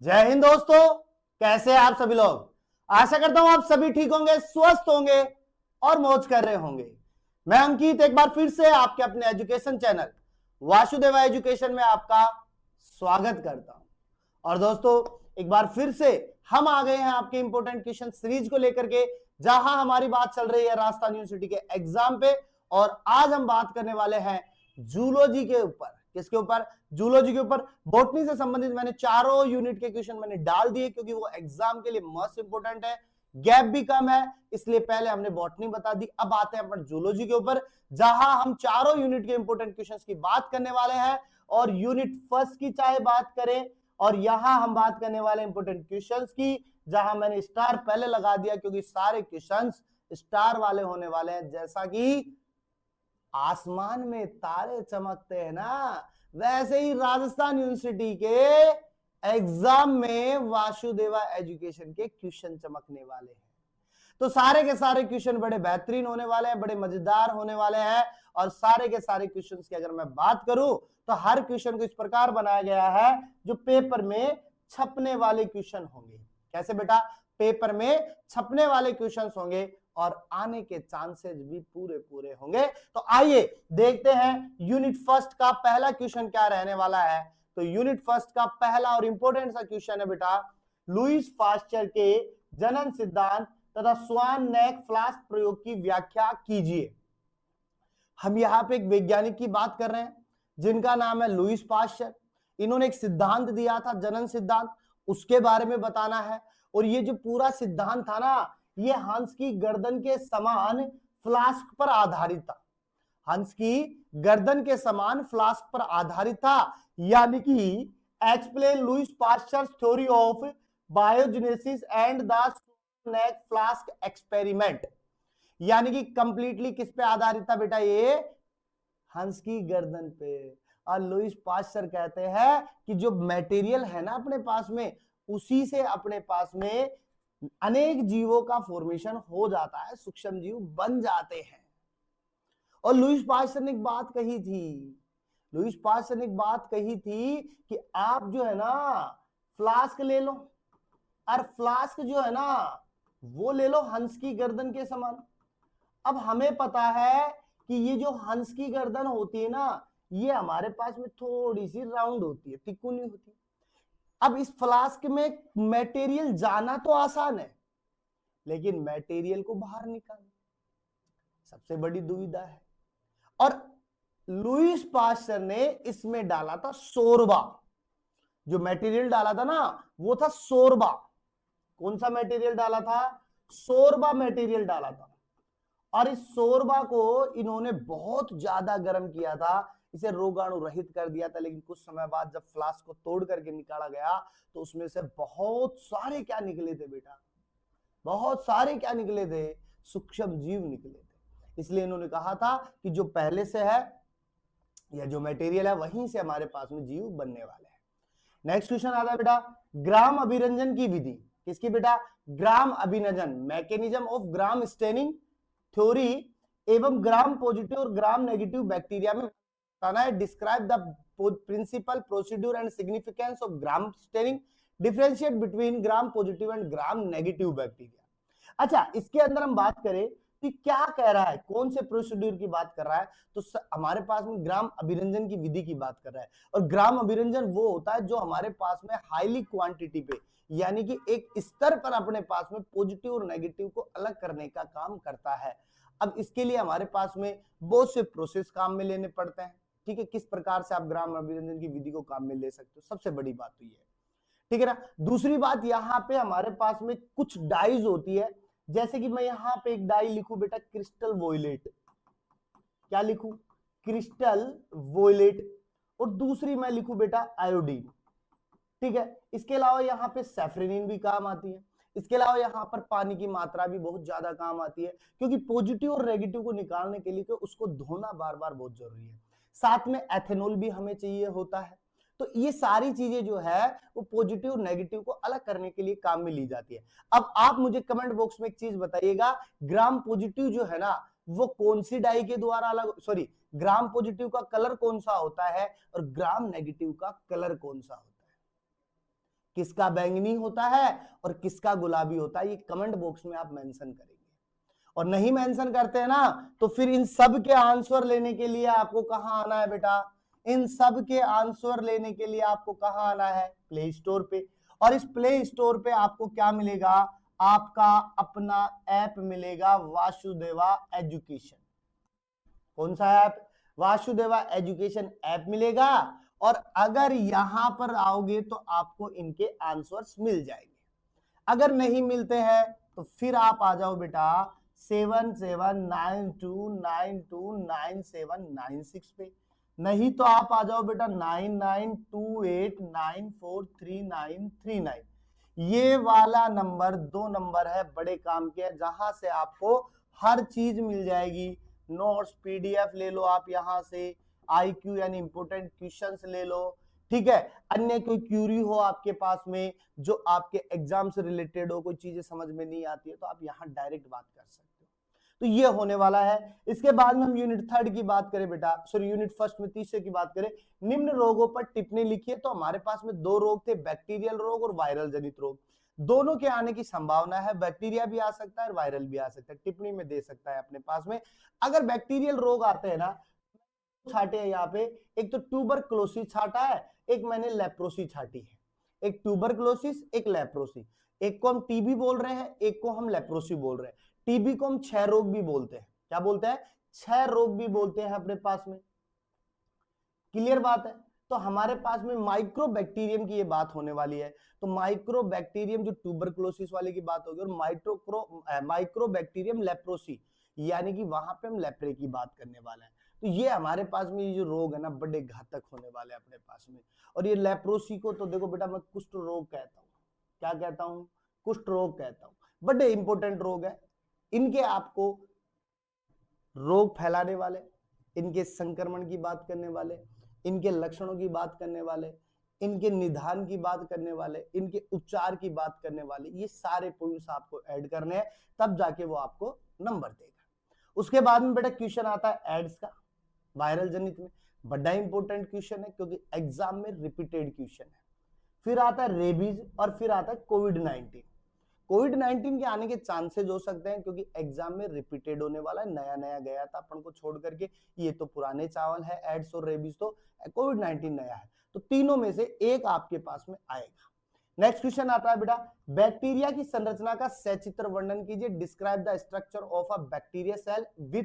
जय हिंद दोस्तों, कैसे हैं आप सभी लोग। आशा करता हूं आप सभी ठीक होंगे, स्वस्थ होंगे और मौज कर रहे होंगे। मैं अंकित एक बार फिर से आपके अपने एजुकेशन चैनल वासुदेवा एजुकेशन में आपका स्वागत करता हूं। और दोस्तों एक बार फिर से हम आ गए हैं आपके इंपॉर्टेंट क्वेश्चन सीरीज को लेकर के, जहां हमारी बात चल रही है राजस्थान यूनिवर्सिटी के एग्जाम पे। और आज हम बात करने वाले हैं जूलॉजी के ऊपर। किसके ऊपर? जूलॉजी के ऊपर। बॉटनी से संबंधित मैंने चारों यूनिट के क्वेश्चन मैंने डाल दिए, क्योंकि वो एग्जाम के लिए मोस्ट इंपोर्टेंट है, गैप भी कम है, इसलिए पहले हमने बॉटनी बता दी। अब आते हैं अपन जूलॉजी के ऊपर, जहां हम चारों यूनिट के इंपोर्टेंट क्वेश्चंस की बात करने वाले हैं। और यूनिट फर्स्ट की चाहे बात करें, और यहां हम बात करने वाले इंपोर्टेंट क्वेश्चंस की, जहां मैंने स्टार पहले लगा दिया, क्योंकि सारे क्वेश्चंस स्टार वाले होने वाले हैं। जैसा कि आसमान में तारे चमकते हैं ना, वैसे ही राजस्थान यूनिवर्सिटी के एग्जाम में वासुदेवा एजुकेशन के क्वेश्चन चमकने वाले हैं। तो सारे के सारे क्वेश्चन बड़े बेहतरीन होने वाले हैं, बड़े मजेदार होने वाले हैं। और सारे के सारे क्वेश्चंस की अगर मैं बात करूं तो हर क्वेश्चन को इस प्रकार बनाया गया है जो पेपर में छपने वाले क्वेश्चन होंगे। कैसे बेटा? पेपर में छपने वाले क्वेश्चंस होंगे और आने के चांसेस भी पूरे पूरे होंगे। तो आइए देखते हैं यूनिट फर्स्ट का पहला क्वेश्चन क्या रहने वाला है। तो यूनिट फर्स्ट का पहला और इंपॉर्टेंट सा क्वेश्चन है बेटा, लुईस पास्चर के जनन सिद्धांत तथा स्वान नेक फ्लास्क प्रयोग की व्याख्या कीजिए। हम यहां पे एक वैज्ञानिक की बात कर रहे हैं जिनका नाम है लुईस पास्चर। इन्होंने एक सिद्धांत दिया था, जनन सिद्धांत, उसके बारे में बताना है। और ये जो पूरा सिद्धांत था ना, ये हंस की गर्दन के समान फ्लास्क पर आधारित था। हंस की गर्दन के समान फ्लास्क पर आधारित था, यानी कि explain Lewis pasture theory of biogenesis and the neck flask experiment. यानी कि कंप्लीटली किस पे आधारित था बेटा? ये हंस की गर्दन पे। और लुईस पास्चर कहते हैं कि जो मटेरियल है ना अपने पास में, उसी से अपने पास में अनेक जीवों का फॉर्मेशन हो जाता है, सूक्ष्म जीव बन जाते हैं। और लुईस पास्चर ने एक बात कही थी, लुईस पास्चर ने एक बात कही थी कि आप जो है ना फ्लास्क ले लो, और फ्लास्क जो है ना वो ले लो हंस की गर्दन के समान। अब हमें पता है कि ये जो हंस की गर्दन होती है ना, ये हमारे पास में थोड़ी सी राउंड होती है, तिकोनी होती है। अब इस फ्लास्क में मटेरियल जाना तो आसान है, लेकिन मटेरियल को बाहर निकालना सबसे बड़ी दुविधा है। और लुईस पास्चर ने इसमें डाला था सोरबा। जो मटेरियल डाला था ना वो था सोरबा। कौन सा मटेरियल डाला था? सोरबा मटेरियल डाला था। और इस सोरबा को इन्होंने बहुत ज्यादा गर्म किया था, इसे रोगाणु रहित कर दिया था। लेकिन कुछ समय बाद जब फ्लास्क को तोड़ करके निकाला गया तो उसमें से बहुत सारे क्या निकले थे बेटा? बहुत सारे क्या निकले थे? सूक्ष्म जीव निकले थे। इसलिए इन्होंने कहा था कि जो पहले से है या जो मटेरियल है वहीं से हमारे पास में जीव बनने वाले हैं। नेक्स्ट क्वेश्चन आता है बेटा, ग्राम अभिरंजन की विधि। किसकी बेटा? ग्राम अभिरंजन, mechanism of gram staining theory एवं ग्राम पॉजिटिव और ग्राम नेगेटिव बैक्टीरिया में बताना है। Describe the principle, procedure and significance of gram staining, differentiate between gram positive and gram negative bacteria. अच्छा, इसके अंदर हम बात करें कि क्या कह रहा है, कौन से प्रोसीड्यूर की बात कर रहा है? तो हमारे पास में ग्राम अभिरंजन की विधि की बात कर रहा है। और ग्राम अभिरंजन वो होता है जो हमारे पास में हाईली क्वांटिटी पे, यानी कि एक स्तर पर अपने पास में पॉजिटिव और नेगेटिव को अलग करने का काम करता है। अब इसके लिए हमारे पास में बहुत से प्रोसेस काम में लेने पड़ते हैं। ठीक है, किस प्रकार से आप ग्राम अभिरंजन की विधि को काम में ले सकते हो, सबसे बड़ी बात तो ये है। ठीक है ना। दूसरी बात, यहां पे हमारे पास में कुछ डाइज होती है, जैसे कि मैं यहां पे एक डाई लिखूं बेटा, क्रिस्टल वोयलेट। क्या लिखूं? क्रिस्टल वोयलेट। और दूसरी मैं लिखूं बेटा आयोडीन। ठीक है। इसके अलावा यहां पे सैफ्रेनिन भी काम आती है। इसके अलावा यहां पर पानी की मात्रा भी बहुत ज्यादा काम आती है, क्योंकि पॉजिटिव और नेगेटिव को निकालने के लिए उसको धोना बार बार बहुत जरूरी है। साथ में एथेनॉल भी हमें चाहिए होता है। तो ये सारी चीजें जो है वो पॉजिटिव नेगेटिव को अलग करने के लिए काम में ली जाती है। अब आप मुझे कमेंट बॉक्स में एक चीज बताइएगा, ग्राम पॉजिटिव जो है ना वो कौन सी डाई के द्वारा अलग, सॉरी, ग्राम पॉजिटिव का कलर कौन सा होता है और ग्राम नेगेटिव का कलर कौन सा होता है? किसका बैंगनी होता है और किसका गुलाबी होता है, ये कमेंट बॉक्स में आप मेंशन करेंगे। और नहीं मेंशन करते हैं ना, तो फिर इन सब के आंसर लेने के लिए आपको कहां आना है बेटा, इन सब के आंसर लेने के लिए आपको कहां आना है, प्ले स्टोर पे। और इस प्ले स्टोर पे आपको क्या मिलेगा, आपका अपना ऐप मिलेगा, वासुदेवा एजुकेशन। कौन सा ऐप, वासुदेवा एजुकेशन ऐप मिलेगा। और अगर यहां पर आओगे तो आपको इनके आंसर्स मिल जाएंगे। अगर नहीं मिलते हैं तो फिर आप आ जाओ बेटा 7792929796 पे। नहीं तो आप आ जाओ बेटा 9928943939। ये वाला नंबर 2 नंबर है बड़े काम के, जहां से आपको हर चीज मिल जाएगी। नोट्स पीडीएफ ले लो आप यहां से, आईक्यू यानी इंपोर्टेंट क्वेश्चंस ले लो, ठीक है। अन्य कोई क्यूरी हो आपके पास में जो आपके एग्जाम से रिलेटेड हो, कोई चीजें समझ में नहीं आती है, तो आप यहां डायरेक्ट बात कर सकते हो। तो ये होने वाला है। इसके बाद में हम यूनिट 3 की बात करें बेटा, सॉरी यूनिट 1 में तीसरे की बात करें, निम्न रोगों पर टिप्पणी लिखिए। तो हमारे पास में 2 रोग थे, बैक्टीरियल रोग और वायरल जनित रोग। दोनों के आने की संभावना है, बैक्टीरिया भी आ सकता है और वायरल भी आ सकता है, टिप्पणी में दे सकता है अपने पास में। अगर बैक्टीरियल रोग आते हैं ना, छाटे हैं यहाँ पे, एक तो ट्यूबरक्लोसिस छाटा है, एक मैंने लेप्रोसी छाटी है। एक ट्यूबरक्लोसिस, एक लेप्रोसी। एक को हम टीबी बोल रहे हैं, एक को हम लेप्रोसी बोल रहे हैं। टीबी को हम क्षय रोग भी बोलते हैं, क्या बोलते हैं, क्षय रोग भी बोलते हैं अपने पास में। क्लियर बात है। तो हमारे पास में माइक्रोबैक्टीरियम की ये बात होने वाली है। तो माइक्रोबैक्टीरियम जो ट्यूबरक्लोसिस वाले की बात होगी, और माइक्रोबैक्टीरियम लेप्रोसी, यानी कि वहां पे हम लेप्रे की बात करने वाले हैं। तो ये हमारे पास में ये जो रोग है ना, बड़े घातक होने वाले हैं अपने पास में। और ये लेप्रोसी को तो देखो बेटा मैं कुष्ठ रोग कहता हूँ, क्या कहता हूँ, कुष्ठ रोग कहता हूँ। बड़े इंपॉर्टेंट रोग है। इनके आपको रोग फैलाने वाले, इनके संक्रमण की बात करने वाले, इनके लक्षणों की बात करने वाले, इनके निदान की बात करने वाले, इनके उपचार की बात करने वाले, ये सारे पॉइंट्स आपको ऐड करने हैं, तब जाके वो आपको नंबर देगा। उसके बाद में बेटा क्वेश्चन आता है एड्स का, वायरल जनित में। बड़ा इंपॉर्टेंट क्वेश्चन है क्योंकि एग्जाम में रिपीटेड क्वेश्चन है। फिर आता है रेबीज और फिर आता है कोविड-19। कोविड-19 के आने के चांसेस हो सकते हैं क्योंकि एग्जाम में रिपीटेड होने वाला है, नया नया गया था अपन को छोड़ करके, ये तो पुराने चावल है एड्स और रेबीज, तो कोविड-19 नया है। तो तीनों में से एक आपके पास में आएगा। नेक्स्ट क्वेश्चन आता है बेटा, बैक्टीरिया की संरचना का सचित्र वर्णन कीजिए। Describe the structure of a bacteria cell with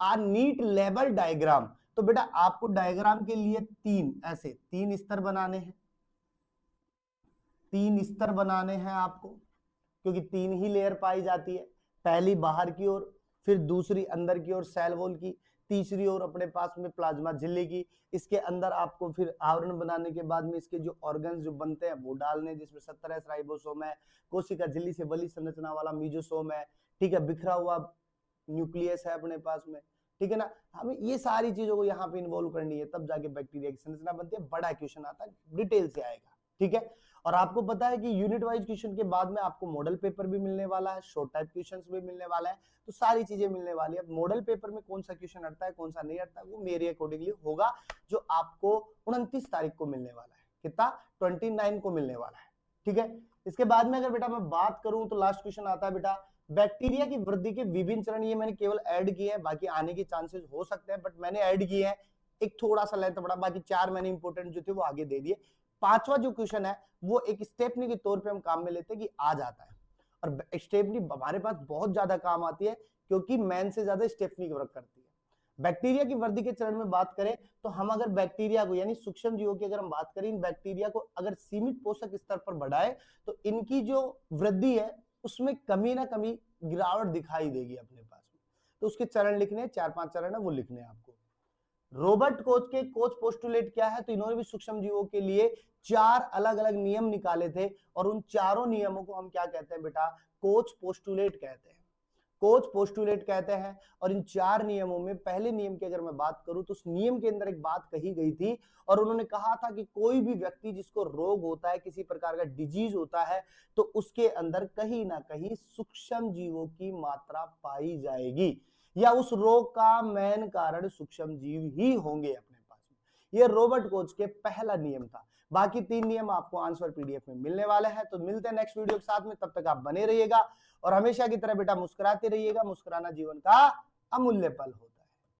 a neat label diagram. तो बेटा आपको डायग्राम के लिए तीन स्तर बनाने हैं, 3 स्तर बनाने हैं आपको, क्योंकि 3 ही लेयर पाई जाती है। पहली बाहर की ओर, फिर दूसरी अंदर की ओर सेल वॉल की, तीसरी ओर अपने पास में प्लाज्मा झिल्ली की। इसके अंदर आपको फिर आवरण बनाने के बाद में इसके जो ऑर्गन्स जो बनते हैं वो डालने, जिसमें 17 राइबोसोम है, कोशिका झिल्ली से बली संरचना वाला मीजोसोम है, ठीक है, बिखरा हुआ न्यूक्लियस है अपने पास में, ठीक है ना। हमें ये सारी चीजों को यहाँ पे इन्वॉल्व करनी है, तब जाके बैक्टीरिया की संरचना बनती है। बड़ा क्वेश्चन आता है, डिटेल से आएगा, ठीक है। और आपको पता है कि यूनिट वाइज क्वेश्चन के बाद में आपको मॉडल पेपर भी मिलने वाला है, शॉर्ट टाइप क्वेश्चंस भी मिलने वाला है, तो सारी चीजें मिलने वाली है। मॉडल पेपर में कौन सा क्वेश्चन अटता है, कौन सा नहीं अटता है, वो मेरे अकॉर्डिंगली होगा, जो आपको 29 तारीख को मिलने वाला है। कितना, 29 को मिलने वाला है, ठीक है। इसके बाद में अगर बेटा मैं बात करूं तो लास्ट क्वेश्चन आता है बेटा, बैक्टीरिया की वृद्धि के विभिन्न चरण। ये मैंने केवल ऐड किए हैं, बाकी आने के चांसेस हो सकते हैं, बट मैंने ऐड किए हैं। एक थोड़ा सा लेंथ बड़ा, बाकी 4 मैंने इंपोर्टेंट जो थे वो आगे दे दिए। 5वां जो क्वेश्चन है वो एक स्टेपनी के तौर पे हम काम में लेते हैं कि आ जाता है, और स्टेपनी हमारे पास बहुत ज्यादा काम आती है क्योंकि मैन से ज्यादा स्टेपनी वर्क करती है। बैक्टीरिया की वृद्धि के चरण में बात करें तो हम अगर बैक्टीरिया को यानी सूक्ष्म जीवों की अगर हम बात करें, इन बैक्टीरिया को अगर सीमित पोषक स्तर पर बढ़ाए तो इनकी जो वृद्धि है उसमें कमी ना कमी गिरावट दिखाई देगी अपने पास में। तो उसके चरण लिखने, 4-5 चरण है वो लिखने हैं आपको। रॉबर्ट कोच के कोच पोस्टुलेट क्या है, तो इन्होंने भी सूक्ष्म जीवों के लिए 4 अलग अलग नियम निकाले थे, और उन चारों नियमों को हम क्या कहते हैं बेटा, कोच पोस्टुलेट कहते हैं। कोच पोस्टुलेट कहते हैं। और इन 4 नियमों में पहले नियम की अगर मैं बात करूं तो उस नियम के अंदर एक बात कही गई थी, और उन्होंने कहा था कि कोई भी व्यक्ति जिसको रोग होता है, किसी प्रकार का डिजीज होता है, तो उसके अंदर कहीं ना कहीं सूक्ष्म जीवों की मात्रा पाई जाएगी, या उस रोग का मेन कारण सूक्ष्म जीव ही होंगे अपने पास में। यह रॉबर्ट कोच के पहला नियम था। बाकी 3 नियम आपको आंसर पीडीएफ में मिलने वाले हैं। तो मिलते हैं नेक्स्ट वीडियो के साथ में, तब तक आप बने रहिएगा और हमेशा की तरह बेटा मुस्कुराते रहिएगा। मुस्कुराना जीवन का अमूल्य पल होता है।